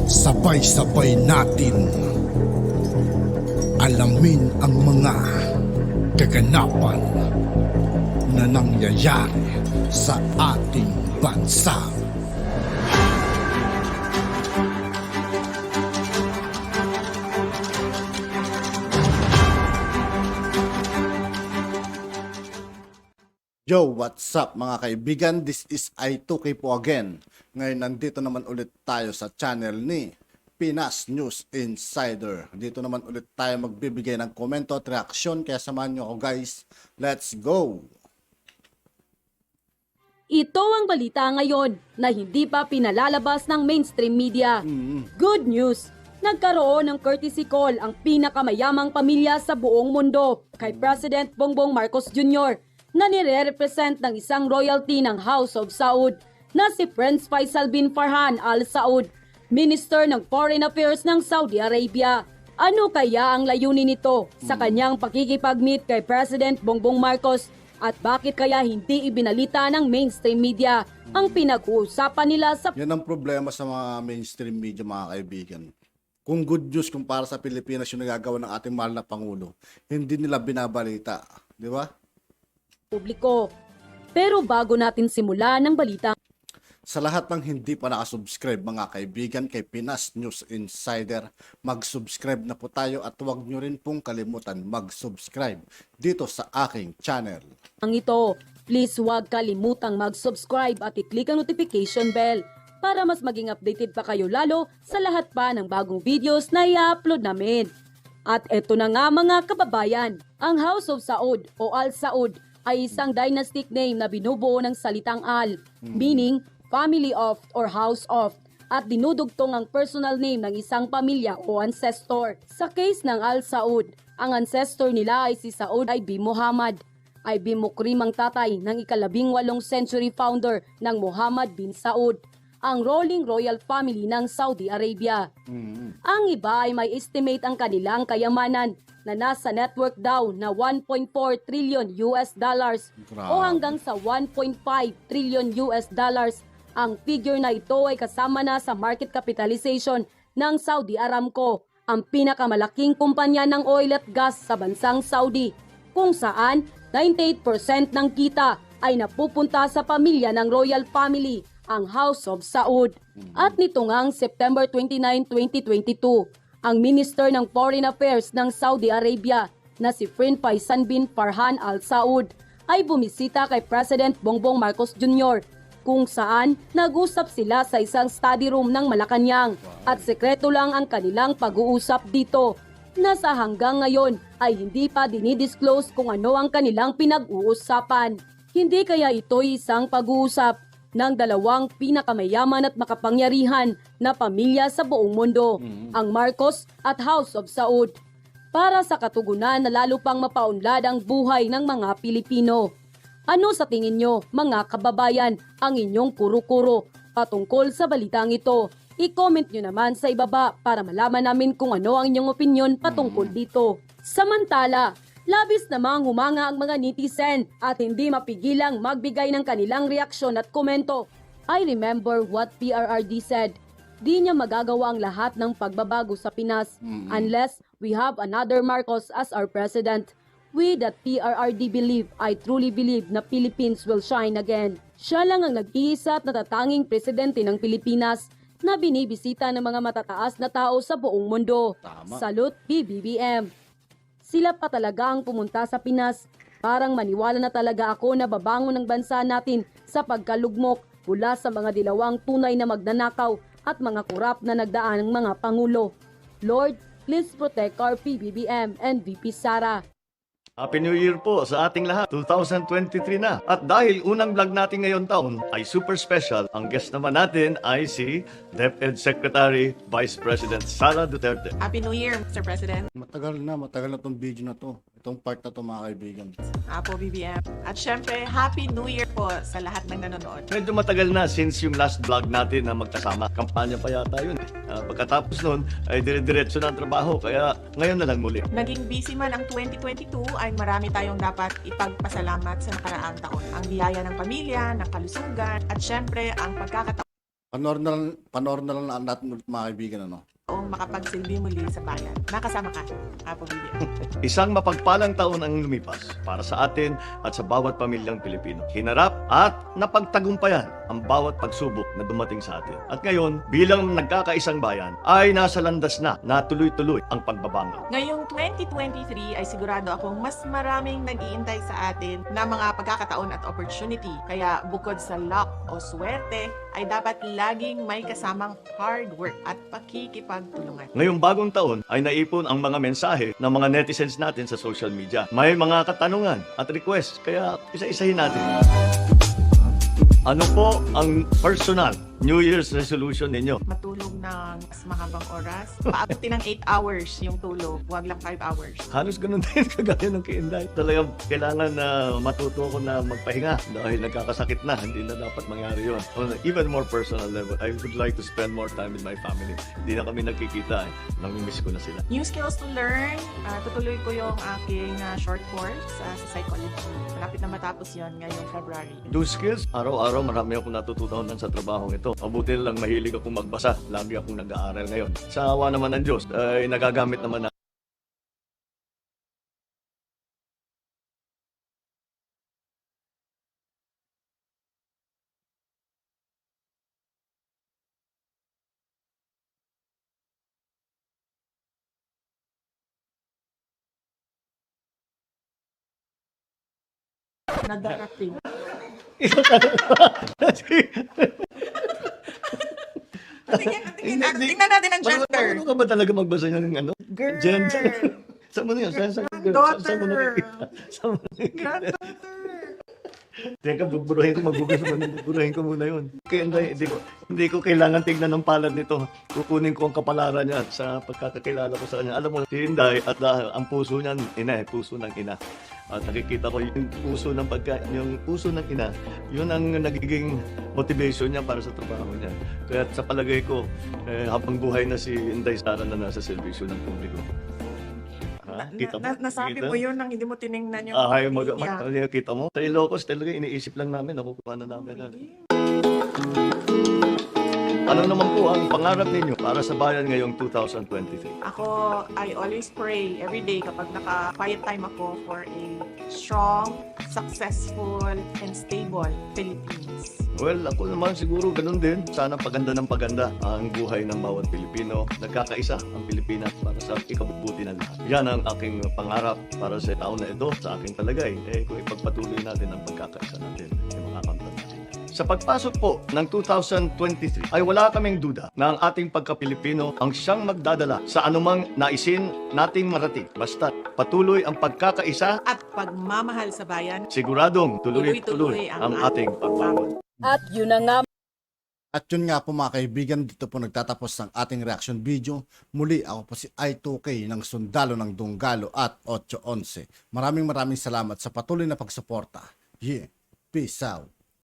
Sabay-sabay natin alamin ang mga kaganapan na nangyayari sa ating bansa. Yo, what's up mga kaibigan? This is I2K po again. Ngayon nandito naman ulit tayo sa channel ni Pinas News Insider. Dito naman ulit tayo magbibigay ng komento at reaksyon. Kaya samahan nyo ako guys. Let's go! Ito ang balita ngayon na hindi pa pinalalabas ng mainstream media. Good news! Nagkaroon ng courtesy call ang pinakamayamang pamilya sa buong mundo kay President Bongbong Marcos Jr. na nire-represent ng isang royalty ng House of Saud na si Prince Faisal bin Farhan Al Saud, Minister ng Foreign Affairs ng Saudi Arabia. Ano kaya ang layunin nito sa kanyang pakikipag-meet kay President Bongbong Marcos at bakit kaya hindi ibinalita ng mainstream media ang pinag-uusapan nila sa... Yan ang problema sa mga mainstream media mga kaibigan. Kung good news kung para sa Pilipinas yung nagagawa ng ating mahal na Pangulo, hindi nila binabalita. Di ba? Publiko. Pero bago natin simulan ng balita, Sa lahat ng hindi pa nakasubscribe mga kaibigan kay Pinas News Insider, mag-subscribe na po tayo at huwag nyo rin pong kalimutan mag-subscribe dito sa aking channel. ang ito, please huwag kalimutang mag-subscribe at i-click ang notification bell para mas maging updated pa kayo lalo sa lahat pa ng bagong videos na i-upload namin. At eto na nga mga kababayan, ang House of Saud o Al Saud ay isang dynastic name na binubuo ng salitang Al, meaning family of or house of, at dinudugtong ang personal name ng isang pamilya o ancestor. Sa case ng Al Saud, ang ancestor nila ay si Saud ibn Muhammad. Ibn Mukrim ang tatay ng ika-18 century founder ng Muhammad bin Saud, ang ruling royal family ng Saudi Arabia. Ang iba ay may estimate ang kanilang kayamanan na nasa network daw na 1.4 trillion US dollars o hanggang sa 1.5 trillion US dollars. Ang figure na ito ay kasama na sa market capitalization ng Saudi Aramco, ang pinakamalaking kumpanya ng oil at gas sa bansang Saudi, kung saan 98% ng kita ay napupunta sa pamilya ng royal family, ang House of Saud. At nito ngang September 29, 2022, ang Minister ng Foreign Affairs ng Saudi Arabia na si Prince Faisal bin Farhan Al Saud ay bumisita kay President Bongbong Marcos Jr. kung saan nag-usap sila sa isang study room ng Malacanang at sekreto lang ang kanilang pag-uusap dito. Nasa hanggang ngayon ay hindi pa dinidisclose kung ano ang kanilang pinag-uusapan. Hindi kaya ito isang pag-uusap ng dalawang pinakamayaman at makapangyarihan na pamilya sa buong mundo, ang Marcos at House of Saud, para sa katugunan na lalo pang mapaunlad ang buhay ng mga Pilipino. Ano sa tingin nyo, mga kababayan, ang inyong kuro-kuro patungkol sa balitang ito? I-comment nyo naman sa ibaba para malaman namin kung ano ang inyong opinyon patungkol dito. Samantala, labis namang humanga ang mga netizen at hindi mapigilang magbigay ng kanilang reaksyon at komento. I remember what PRRD said. Di niya magagawa ang lahat ng pagbabago sa Pinas unless we have another Marcos as our president. We that PRRD believe, I truly believe na Philippines will shine again. Siya lang ang nag-iisa at natatanging presidente ng Pilipinas na binibisita ng mga matataas na tao sa buong mundo. Tama. Salute PBBM. Sila pa talaga ang pumunta sa Pinas. Parang maniwala na talaga ako na babangon ng bansa natin sa pagkalugmok mula sa mga dilawang tunay na magnanakaw at mga kurap na nagdaan ng mga pangulo. Lord, please protect our PBBM and VP Sara. Happy New Year po sa ating lahat. 2023 na. At dahil unang vlog natin ngayon taon ay super special, ang guest naman natin ay si DepEd Secretary Vice President Sara Duterte. Happy New Year, Mr. President. Matagal na tong video na to. Itong part na to mga kaibigan. Apo BBM. At syempre, Happy New Year po sa lahat ng nanonood. Medyo matagal na since yung last vlog natin na magkasama. Kampanya pa yata yun. Pagkatapos nun ay dire-diretso na ang trabaho. Kaya ngayon na lang muli. Naging busy man ang 2022 ay marami tayong dapat ipagpasalamat sa nakaraang taon. Ang biyaya ng pamilya, ng kalusugan, at syempre ang pagkakataon Panoorin na lang natin ulit mga kaibigan, ano? O makapagsilbi muli sa bayan. Nakasama ka, Apo Vivian. Isang mapagpalang taon ang lumipas para sa atin at sa bawat pamilyang Pilipino. Hinarap at napagtagumpayan ang bawat pagsubok na dumating sa atin. At ngayon, bilang nagkakaisang bayan, ay nasa landas na tuloy-tuloy ang pagbabangon. Ngayong 2023 ay sigurado akong mas maraming nag-iintay sa atin na mga pagkakataon at opportunity. Kaya bukod sa luck o swerte, ay dapat laging may kasamang hard work at pakikipagtulungan. Ngayong bagong taon ay naipon ang mga mensahe ng mga netizens natin sa social media. May mga katanungan at request, kaya isa-isahin natin. Ano po ang personal New Year's resolution ninyo? Matulog ng mas mahabang oras. Paabuti ng 8 hours yung tulog. Huwag lang 5 hours. Halos ganun din kagaya ng kay Inday. Talagang kailangan na matuto ko na magpahinga dahil nagkakasakit na. Hindi na dapat mangyari yun. On an even more personal level, I would like to spend more time with my family. Hindi na kami nagkikita. Namimiss ko na sila. New skills to learn. Tutuloy ko yung aking short course sa psychology. Malapit na matapos yon ngayong February. Do skills, araw-araw marami akong natututunan sa trabahong ito. Mabuti lang mahilig akong magbasa. Lagi akong nag-aaral ngayon. Sa awa naman ng Diyos, ay nagagamit naman na Nadarating. Tingnan natin ang gender. Marunong ka ba talaga magbasa ng ano? Girl. Gender. Saan mo na yun? Saan mo nakikita? Saan mo nakikita? Granddaughter. Teka, buburahin ko muna yun. Kaya hindi ko kailangan tignan ng palad nito. Kukunin ko ang kapalaran niya sa pagkakakilala ko sa kanya. Alam mo, si Inday at ang puso niya, puso ng ina. At nakikita ko yung puso ng ina, yun ang nagiging motivation niya para sa trabaho niya. Kaya sa palagay ko, habang buhay na si Inday Sara na nasa servisyo ng publiko. Kita mo? Nasabi Kita? mo yun nang hindi mo tinignan yung Ay, niya. kita mo? Sa Ilocos talaga iniisip lang namin, nakukuha na namin. Ano naman po ang pangarap ninyo para sa bayan ngayong 2023? Ako, I always pray every day kapag naka-quiet time ako for a strong, successful, and stable Philippines. Well, ako naman siguro ganun din. Sana paganda ng paganda ang buhay ng bawat Pilipino. Nagkakaisa ang Pilipinas para sa ikabubuti ng lahat. Yan ang aking pangarap para sa taon na ito, sa aking palagay. Kung ipagpatuloy natin ang pagkakaisa natin, makakamtan natin. Sa pagpasok po ng 2023 ay wala kaming duda na ang ating pagka-Pilipino ang siyang magdadala sa anumang naisin nating marating. Basta patuloy ang pagkakaisa, At pagmamahal sa bayan, siguradong tuloy-tuloy ang ating pagbabago. At yun na nga At yun nga po mga kaibigan, dito po nagtatapos ang ating reaction video. Muli ako po si I2K ng Sundalo ng Dunggalo at 811. Maraming salamat sa patuloy na pagsuporta. Yeah, peace out.